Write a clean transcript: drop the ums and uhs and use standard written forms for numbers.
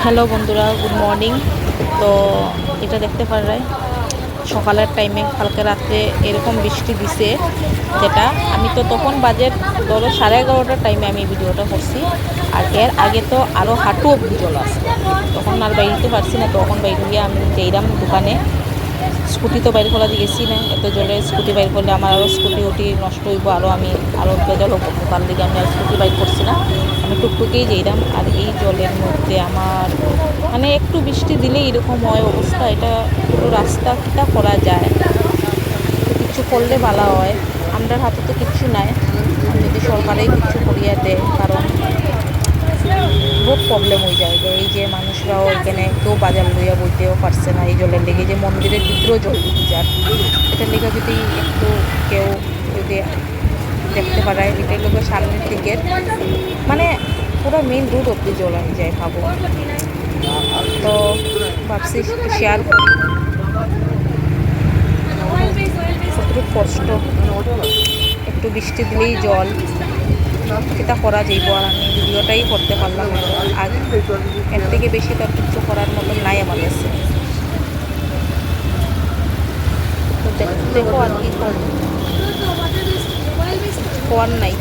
Hello বন্ধুরা, good morning. তো এটা দেখতে পারে সকালের টাইমে কালকে রাত্রে এরকম বৃষ্টি দিছে, যেটা আমি তো তখন বাজে ধরো 11:30টার টাইমে আমি ভিডিওটা করছি। আর এর আগে তো আরও হাঁটু অব্দি জল আছে, তখন আর বাইরে পারছি না। তখন বাইরে গিয়ে আমি যেইরাম দোকানে, স্কুটি তো বাইর করা গেছি না, এত জলে স্কুটি বাইর করলে আমার আরও স্কুটি উটি নষ্ট হইব, আরও বেজাল হবো। তার দিকে আমি আর স্কুটি বাইর করছি না, আমি টুকটুকেই যাইলাম। আর এই জলের মধ্যে আমার মানে একটু বৃষ্টি দিলেই এরকম হয় অবস্থা। এটা পুরো রাস্তা কিটা করা যায়, কিছু করলে ভালো হয়। আমরার হাতে তো কিচ্ছু নাই, আমি যদি সরকারেই কিছু করিয়া দেয়, কারণ বহুত প্রবলেম হয়ে যায়। এই যে মানুষরাও এখানে কেউ বাজার লইয়া বইতেও পারছে না এই জলের লেগে, যে মন্দিরের ভিতরেও জল ঢুকে যায়। এটার লেগে যদি একটু কেউ যদি দেখতে পারায়, এটার লোক সামনের দিকের মানে পুরো মেইন রোড অব্দি জল হয়ে যায় ভাবো। তো ভাবছি শেয়ার করি কতটুকু কষ্ট, একটু বৃষ্টি দিলেই জল, সেটা করা যাইব। আর আমি ভিডিওটাই করতে পারলাম আর এর থেকে বেশি তার কিছু করার মতন নাই আমার কাছে। তো দেখো আর কি করার নাই।